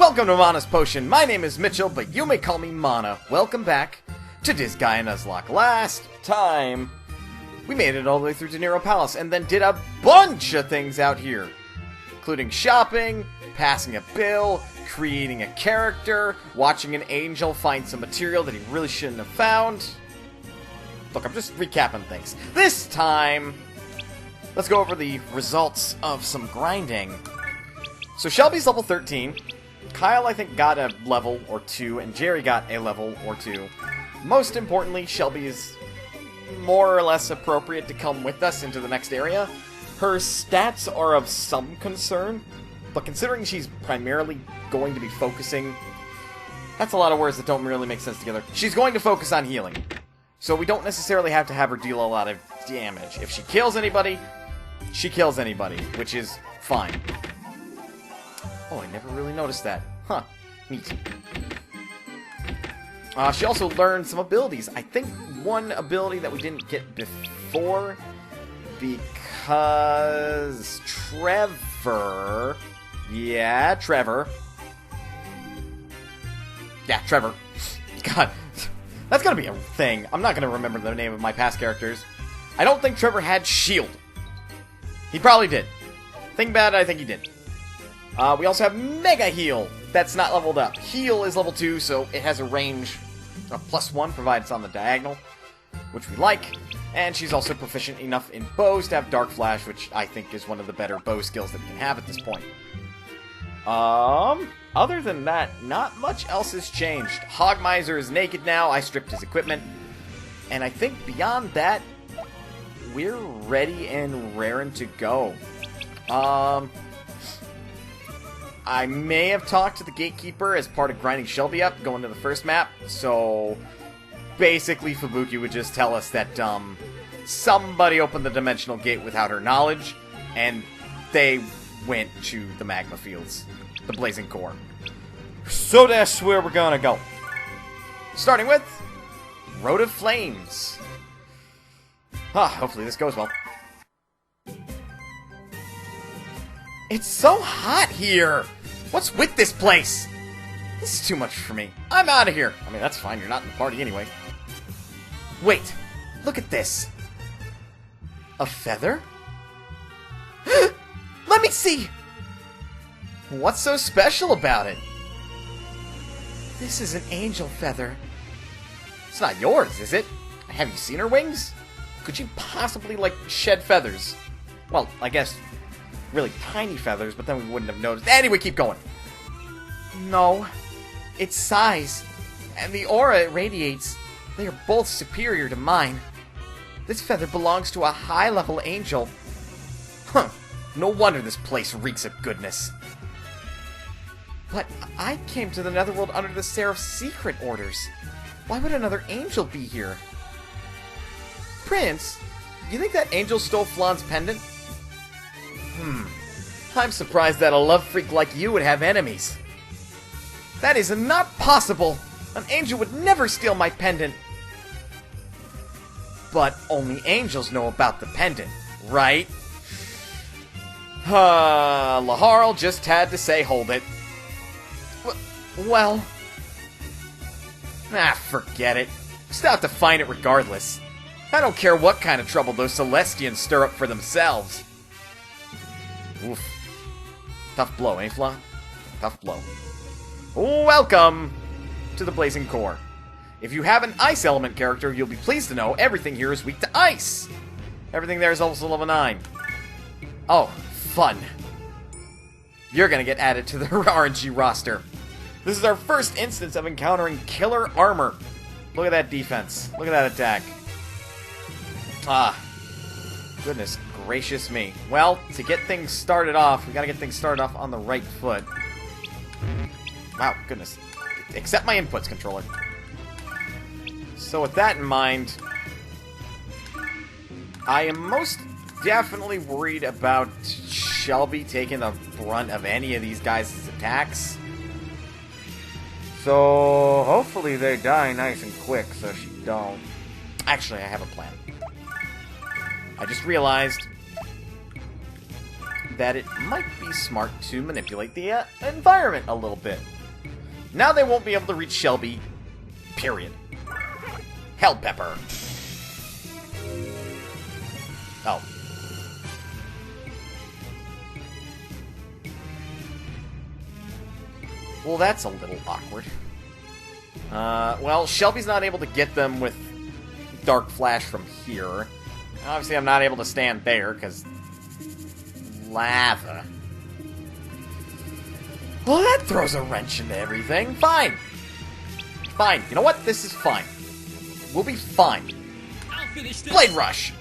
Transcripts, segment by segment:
Welcome to Mana's Potion. My name is Mitchell, but you may call me Mana. Welcome back to Disgaea Nuzlocke. Last time, we made it all the way through De Niro Palace, and then did a bunch of things out here. Including shopping, passing a bill, creating a character, watching an angel find some material that he really shouldn't have found. Look, I'm just recapping things. This time, let's go over the results of some grinding. So Shelby's level 13. Kyle, I think, got a level or 2, and Jerry got a level or 2. Most importantly, Shelby is more or less appropriate to come with us into the next area. Her stats are of some concern, but considering she's primarily going to be focusing... That's a lot of words that don't really make sense together. She's going to focus on healing. So we don't necessarily have to have her deal a lot of damage. If she kills anybody, she kills anybody, which is fine. Oh, I never really noticed that. Huh. Neat. She also learned some abilities. I think one ability that we didn't get before, because Trevor... Yeah, Trevor. Yeah, Trevor. God, that's gonna be a thing. I'm not gonna remember the name of my past characters. I don't think Trevor had shield. He probably did. Think about it, I think he did. We also have Mega Heal. That's not leveled up. Heal is level 2, so it has a range of +1, provided it's on the diagonal, which we like. And she's also proficient enough in bows to have Dark Flash, which I think is one of the better bow skills that we can have at this point. Other than that, not much else has changed. Hogmiser is naked now. I stripped his equipment. And I think beyond that, we're ready and raring to go. I may have talked to the gatekeeper as part of grinding Shelby up, going to the first map, so basically Fubuki would just tell us that, somebody opened the dimensional gate without her knowledge, and they went to the magma fields, the blazing core. So that's where we're gonna go. Starting with Road of Flames. Hopefully this goes well. It's so hot here! What's with this place? This is too much for me. I'm out of here! I mean, that's fine, you're not in the party anyway. Wait, look at this. A feather? Let me see! What's so special about it? This is an angel feather. It's not yours, is it? Have you seen her wings? Could she possibly, like, shed feathers? Well, I guess... really tiny feathers, but then we wouldn't have noticed. Anyway, keep going. No. Its size and the aura it radiates, they are both superior to mine. This feather belongs to a high-level angel. Huh. No wonder this place reeks of goodness. But I came to the Netherworld under the Seraph's secret orders. Why would another angel be here? Prince, you think that angel stole Flan's pendant? I'm surprised that a love freak like you would have enemies. That is not possible! An angel would never steal my pendant. But only angels know about the pendant, right? Laharl just had to say hold it. Well... forget it. Still have to find it regardless. I don't care what kind of trouble those Celestians stir up for themselves. Oof. Tough blow, eh, Fla? Tough blow. Welcome to the Blazing Core. If you have an Ice Element character, you'll be pleased to know everything here is weak to ice. Everything there is also level 9. Oh, fun. You're gonna get added to the RNG roster. This is our first instance of encountering killer armor. Look at that defense. Look at that attack. Goodness gracious me. Well, to get things started off, we gotta get things started off on the right foot. Wow, goodness. Accept my inputs, controller. So with that in mind, I am most definitely worried about Shelby taking the brunt of any of these guys' attacks. So hopefully they die nice and quick so she don't. Actually, I have a plan. I just realized that it might be smart to manipulate the environment a little bit. Now they won't be able to reach Shelby. Period. Hell pepper. Oh. Well, that's a little awkward. Well, Shelby's not able to get them with Dark Flash from here. Obviously, I'm not able to stand there, because... lava. Well, that throws a wrench into everything. Fine. Fine. You know what? This is fine. We'll be fine. Blade Rush!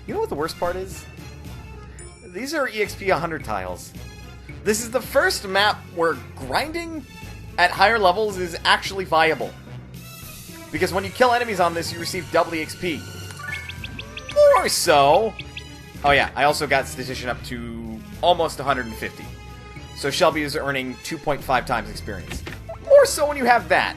You know what the worst part is? These are EXP 100 tiles. This is the first map where grinding at higher levels is actually viable. Because when you kill enemies on this, you receive double EXP. More so... Oh yeah, I also got Statistician up to almost 150. So Shelby is earning 2.5 times experience. More so when you have that.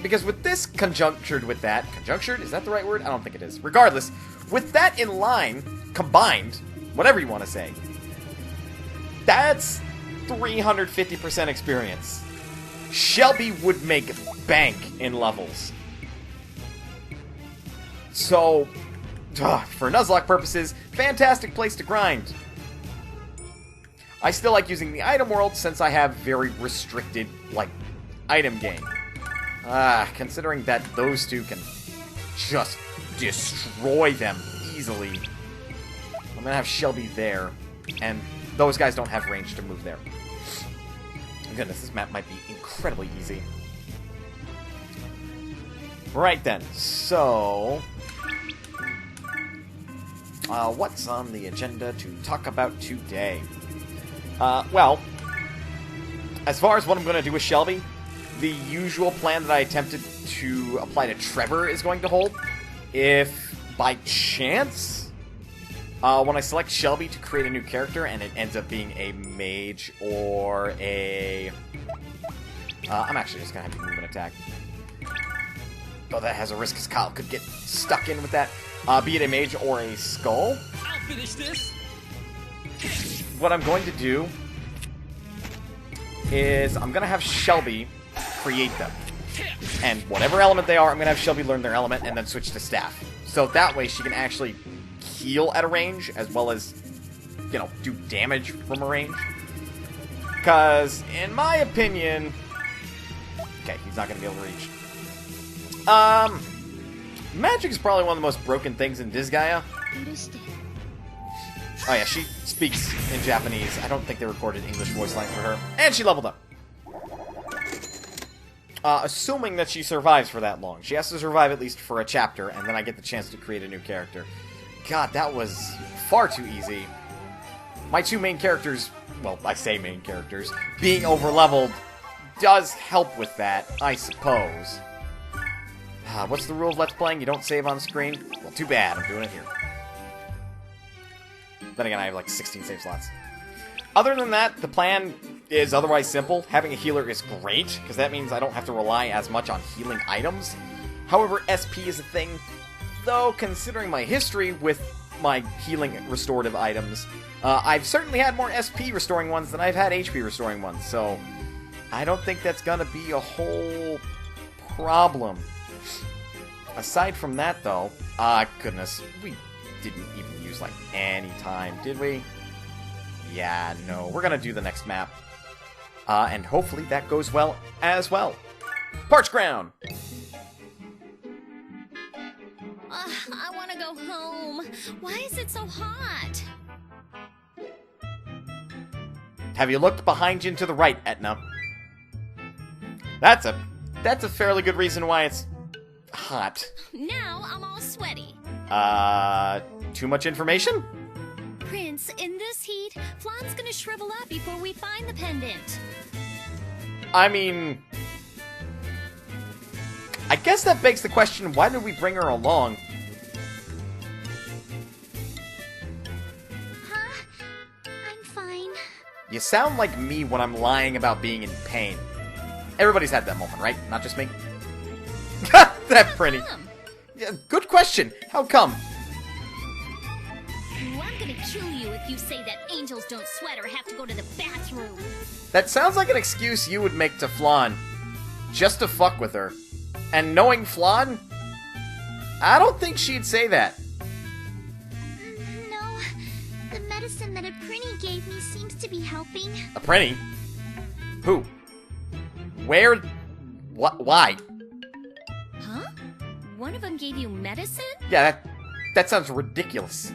Because with this conjunctured with that... Conjunctured? Is that the right word? I don't think it is. Regardless, with that in line, combined, whatever you want to say, that's 350% experience. Shelby would make bank in levels. So, for Nuzlocke purposes, fantastic place to grind. I still like using the item world since I have very restricted, like, item gain. Considering that those two can just destroy them easily. I'm gonna have Shelby there, and those guys don't have range to move there. Goodness, this map might be incredibly easy. Right then, so... what's on the agenda to talk about today? Well, as far as what I'm going to do with Shelby, the usual plan that I attempted to apply to Trevor is going to hold. If, by chance, when I select Shelby to create a new character and it ends up being a mage or a... I'm actually just going to have to move an attack. Oh, that has a risk because Kyle could get stuck in with that. Be it a mage or a skull. I'll finish this. What I'm going to do is I'm going to have Shelby create them. And whatever element they are, I'm going to have Shelby learn their element and then switch to staff. So that way she can actually heal at a range as well as, you know, do damage from a range. Because, in my opinion... Okay, he's not going to be able to reach. Magic is probably one of the most broken things in Disgaea. Oh yeah, she speaks in Japanese. I don't think they recorded English voice line for her. And she leveled up. Assuming that she survives for that long. She has to survive at least for a chapter, and then I get the chance to create a new character. God, that was far too easy. My two main characters, well, I say main characters, being overleveled does help with that, I suppose. What's the rule of Let's Playing? You don't save on screen? Well, too bad. I'm doing it here. Then again, I have like 16 save slots. Other than that, the plan is otherwise simple. Having a healer is great, because that means I don't have to rely as much on healing items. However, SP is a thing. Though, considering my history with my healing restorative items, I've certainly had more SP restoring ones than I've had HP restoring ones, so I don't think that's gonna be a whole problem. Aside from that, though, goodness, we didn't even use, like, any time, did we? Yeah, no, we're gonna do the next map. And hopefully that goes well as well. Parch Ground! I want to go home. Why is it so hot? Have you looked behind you and to the right, Etna? That's a fairly good reason why it's hot. Now I'm all sweaty. Too much information? Prince, in this heat, Flan's gonna shrivel up before we find the pendant. I mean... I guess that begs the question, why did we bring her along? Huh? I'm fine. You sound like me when I'm lying about being in pain. Everybody's had that moment, right? Not just me? That pretty. Come. Yeah, good question. How come? Ooh, I'm gonna kill you if you say that angels don't sweat or have to go to the bathroom. That sounds like an excuse you would make to Flan. Just to fuck with her. And knowing Flan, I don't think she'd say that. No, the medicine that a Prinny gave me seems to be helping. A Prinny? Who? Where? What? Why? Huh? One of them gave you medicine? Yeah, that sounds ridiculous.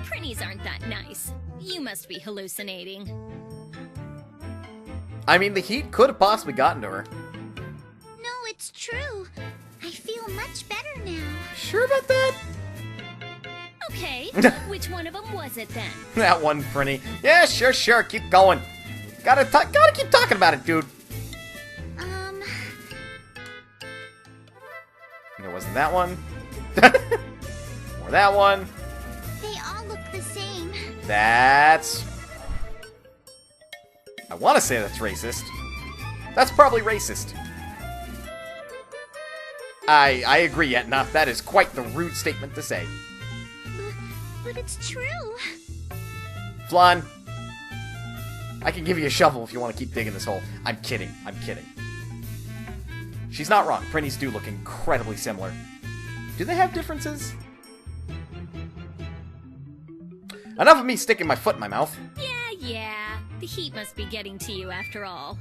Prinnies aren't that nice. You must be hallucinating. I mean, the heat could have possibly gotten to her. No, it's true. I feel much better now. Sure about that? Okay, which one of them was it then? That one, Prinny. Yeah, sure, keep going. Gotta keep talking about it, dude. It wasn't that one. Or that one. They all look the same. That's... I want to say that's racist. That's probably racist. I agree, Etna. That is quite the rude statement to say. But it's true. Flan, I can give you a shovel if you want to keep digging this hole. I'm kidding. She's not wrong. Prinnies do look incredibly similar. Do they have differences? Enough of me sticking my foot in my mouth. Yeah. The heat must be getting to you after all.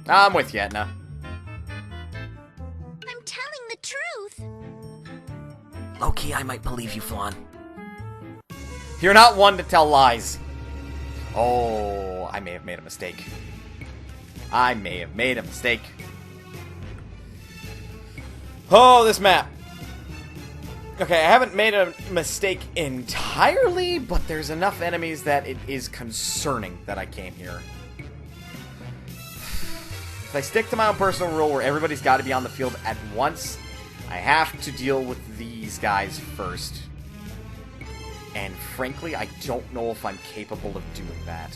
I'm with you, Etna. I'm telling the truth. Low-key, I might believe you, Flan. You're not one to tell lies. Oh, I may have made a mistake. Oh, this map. Okay, I haven't made a mistake entirely, but there's enough enemies that it is concerning that I came here. If I stick to my own personal rule where everybody's got to be on the field at once, I have to deal with these guys first. And frankly, I don't know if I'm capable of doing that.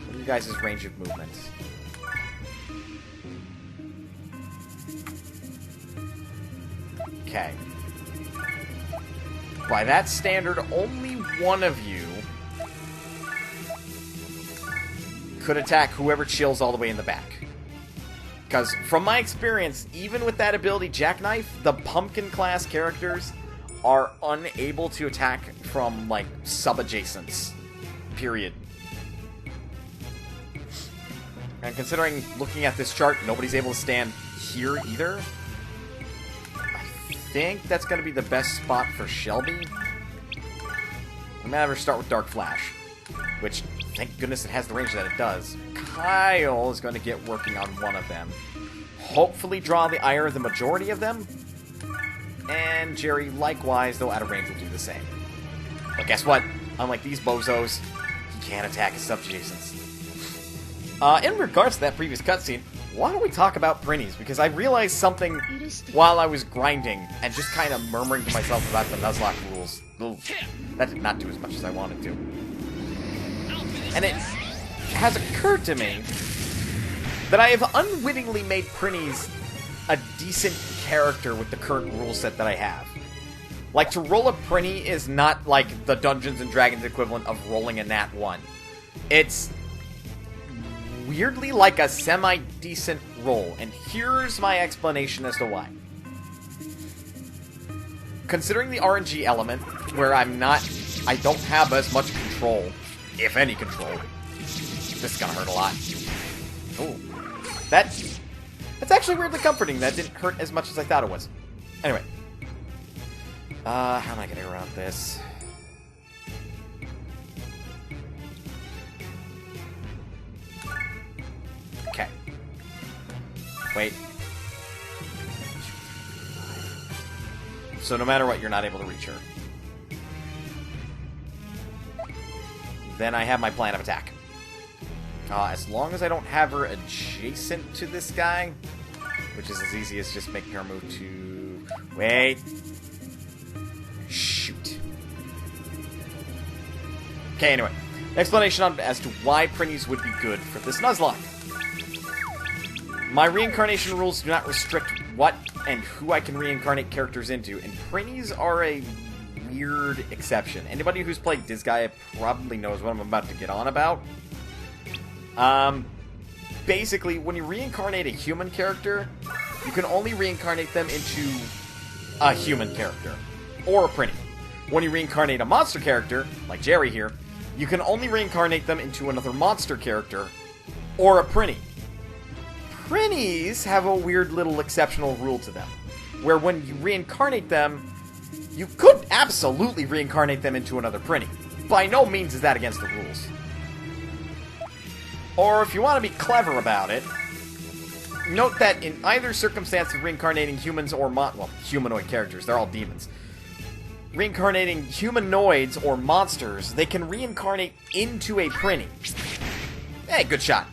What are you guys' range of movement? Okay. By that standard, only one of you could attack whoever chills all the way in the back. Because from my experience, even with that ability, Jackknife, the pumpkin class characters are unable to attack from, like, sub-adjacents. Period. And considering, looking at this chart, nobody's able to stand here either, I think that's going to be the best spot for Shelby. I'm going to have her start with Dark Flash, which, thank goodness it has the range that it does. Kyle is going to get working on one of them. Hopefully draw the ire of the majority of them. And Jerry, likewise, though out of range, will do the same. But guess what? Unlike these bozos, he can't attack his sub-adjacents. In regards to that previous cutscene, why don't we talk about Prinnies? Because I realized something while I was grinding and just kind of murmuring to myself about the Nuzlocke rules. That did not do as much as I wanted to. And it has occurred to me that I have unwittingly made Prinnies a decent character with the current rule set that I have. Like, to roll a Prinny is not like the Dungeons & Dragons equivalent of rolling a Nat 1. It's weirdly like a semi-decent roll, and here's my explanation as to why. Considering the RNG element, where I don't have as much control, if any control, this is gonna hurt a lot. Ooh. That's actually weirdly comforting. That didn't hurt as much as I thought it was. Anyway. How am I getting around this? Okay. Wait. So no matter what, you're not able to reach her. Then I have my plan of attack. As long as I don't have her adjacent to this guy, which is as easy as just making her move to... Wait. Shoot. Okay, anyway. Explanation as to why Prinnies would be good for this Nuzlocke. My reincarnation rules do not restrict what and who I can reincarnate characters into, and Prinnies are a weird exception. Anybody who's played Disgaea probably knows what I'm about to get on about. Basically, when you reincarnate a human character, you can only reincarnate them into a human character, or a Prinny. When you reincarnate a monster character, like Jerry here, you can only reincarnate them into another monster character, or a Prinny. Prinnies have a weird little exceptional rule to them, where when you reincarnate them, you could absolutely reincarnate them into another Prinny. By no means is that against the rules. Or if you want to be clever about it, note that in either circumstance of reincarnating humans or humanoid characters, they're all demons. Reincarnating humanoids or monsters, they can reincarnate into a Prinny. Hey, good shot.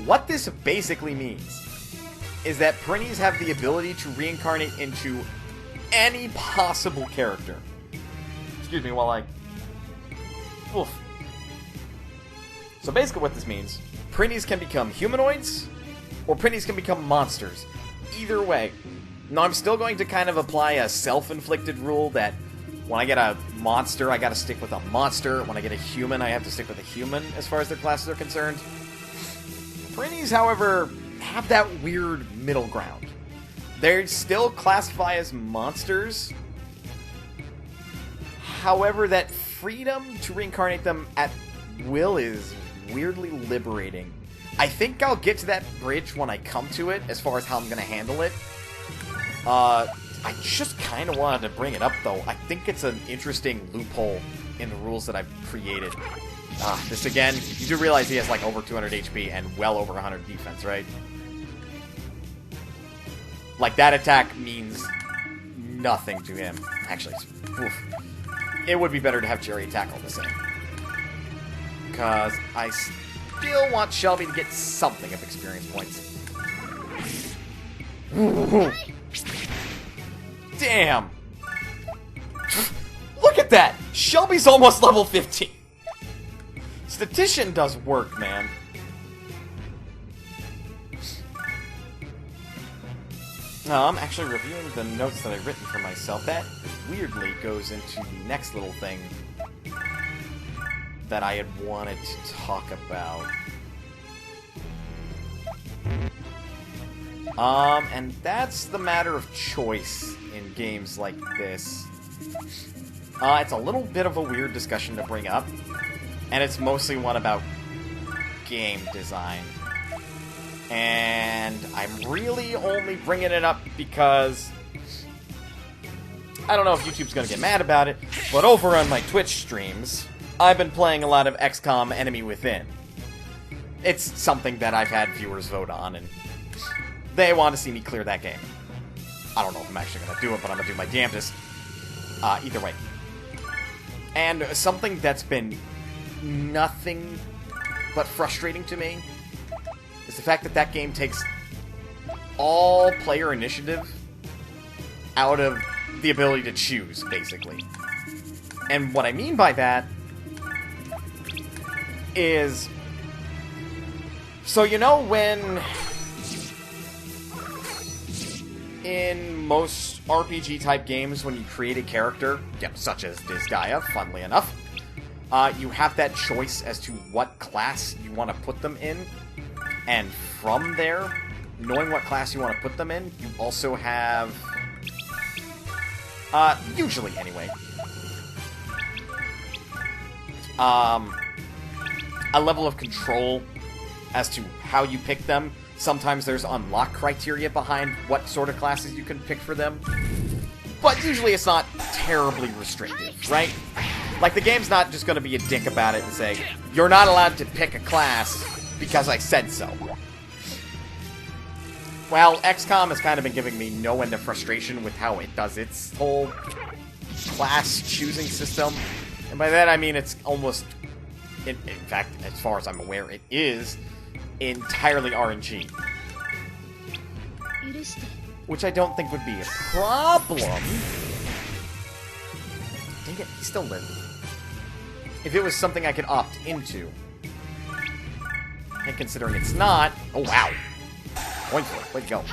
What this basically means is that Prinnies have the ability to reincarnate into any possible character. Excuse me while I... Oof. So basically what this means, Prinnies can become humanoids, or Prinnies can become monsters. Either way. Now I'm still going to kind of apply a self-inflicted rule that when I get a monster, I gotta stick with a monster. When I get a human, I have to stick with a human as far as their classes are concerned. Prinnies, however, have that weird middle ground. They still classify as monsters. However, that freedom to reincarnate them at will is weirdly liberating. I think I'll get to that bridge when I come to it, as far as how I'm going to handle it. I just kind of wanted to bring it up, though. I think it's an interesting loophole in the rules that I've created. This again, you do realize he has like over 200 HP and well over 100 defense, right? Like, that attack means nothing to him. Actually, oof. It would be better to have Jerry attack all the same. Because I still want Shelby to get something of experience points. Damn! Look at that! Shelby's almost level 15! Statistician does work, man. I'm actually reviewing the notes that I've written for myself. That weirdly goes into the next little thing that I had wanted to talk about. And that's the matter of choice in games like this. It's a little bit of a weird discussion to bring up, and it's mostly one about game design. And I'm really only bringing it up because I don't know if YouTube's gonna get mad about it, but over on my Twitch streams, I've been playing a lot of XCOM Enemy Within. It's something that I've had viewers vote on, and they want to see me clear that game. I don't know if I'm actually gonna do it, but I'm gonna do my damnedest. Either way. And something that's been nothing but frustrating to me is the fact that that game takes all player initiative out of the ability to choose, basically. And what I mean by that is... So, you know when... in most RPG-type games, when you create a character, such as Disgaea, funnily enough, you have that choice as to what class you want to put them in, and from there, knowing what class you want to put them in, you also have, usually anyway, a level of control as to how you pick them. Sometimes there's unlock criteria behind what sort of classes you can pick for them. But usually it's not terribly restrictive, right? Like, the game's not just going to be a dick about it and say, you're not allowed to pick a class because I said so. Well, XCOM has kind of been giving me no end of frustration with how it does its whole class choosing system. And by that I mean it's almost, in fact, as far as I'm aware, it is entirely RNG. Which I don't think would be a problem. Dang it, he still lived. If it was something I could opt into. And considering it's not... Oh, wow. Point for it. Way to go.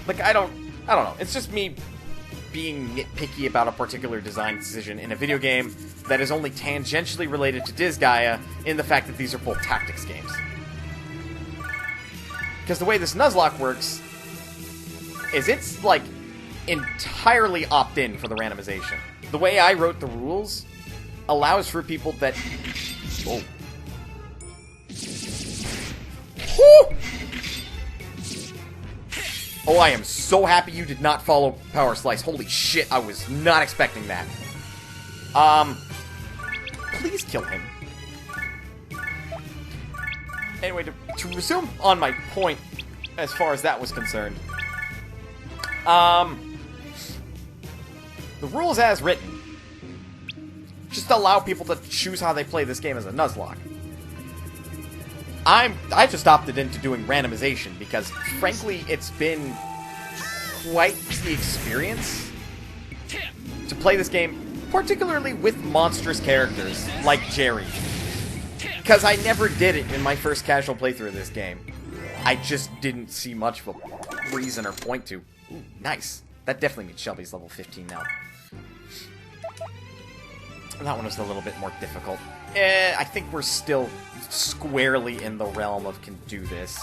Like, I don't I don't know. It's just me being nitpicky about a particular design decision in a video game that is only tangentially related to Disgaea in the fact that these are both tactics games. Because the way this Nuzlocke works is it's, like, entirely opt-in for the randomization. The way I wrote the rules allows for people that... Whoa. Whew! Oh, I am so happy you did not follow Power Slice. Holy shit, I was not expecting that. Please kill him. Anyway, to resume on my point, as far as that was concerned, the rules as written just allow people to choose how they play this game as a Nuzlocke. I just opted into doing randomization because, frankly, it's been quite the experience to play this game, particularly with monstrous characters like Jerry. Because I never did it in my first casual playthrough of this game. I just didn't see much of a reason or point to. Ooh, nice. That definitely means Shelby's level 15 now. That one was a little bit more difficult. I think we're still squarely in the realm of can do this.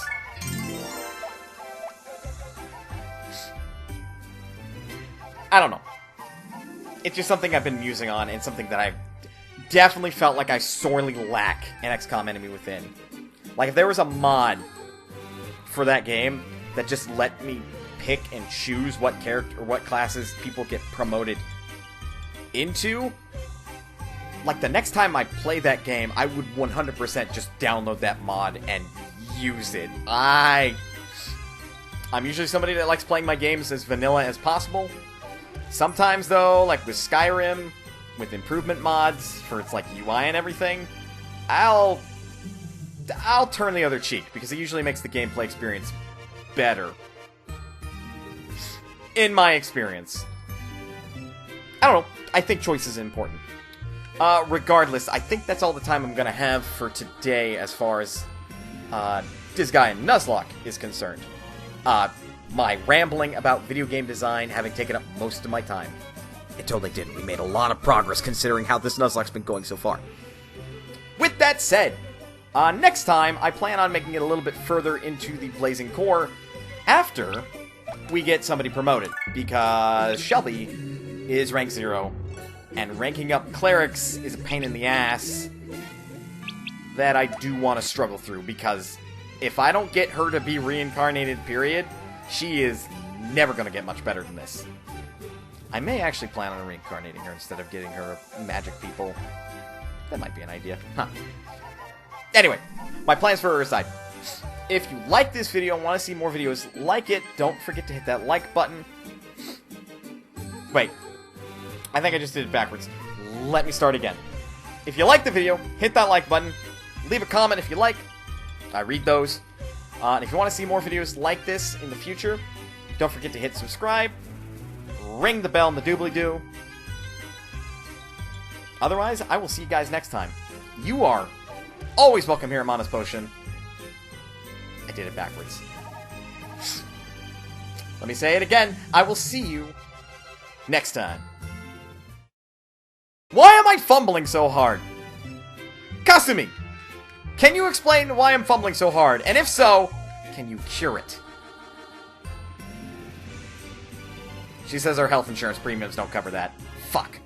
I don't know. It's just something I've been musing on, and something that I've definitely felt like I sorely lack in XCOM Enemy Within. Like, if there was a mod for that game that just let me pick and choose what character or what classes people get promoted into, like, the next time I play that game, I would 100% just download that mod and use it. I'm usually somebody that likes playing my games as vanilla as possible. Sometimes, though, like with Skyrim, with improvement mods for its, like, UI and everything, I'll turn the other cheek, because it usually makes the gameplay experience better. In my experience. I don't know. I think choice is important. Regardless, I think that's all the time I'm gonna have for today as far as Disgaea Nuzlocke is concerned. My rambling about video game design having taken up most of my time. It totally did. We made a lot of progress considering how this Nuzlocke's been going so far. With that said, next time I plan on making it a little bit further into the Blazing Core after we get somebody promoted, because Shelby is rank 0, and ranking up clerics is a pain in the ass that I do want to struggle through, because if I don't get her to be reincarnated, period, she is never going to get much better than this. I may actually plan on reincarnating her instead of getting her magic people. That might be an idea. Huh. Anyway, my plans for her aside. If you like this video and want to see more videos like it, don't forget to hit that like button. Wait. I think I just did it backwards. Let me start again. If you like the video, hit that like button. Leave a comment if you like. I read those. And if you want to see more videos like this in the future, don't forget to hit subscribe. Ring the bell and the doobly-doo. Otherwise, I will see you guys next time. You are always welcome here at Mana's Potion. I did it backwards. Let me say it again. I will see you next time. Why am I fumbling so hard? Kasumi, can you explain why I'm fumbling so hard? And if so, can you cure it? She says our health insurance premiums don't cover that. Fuck.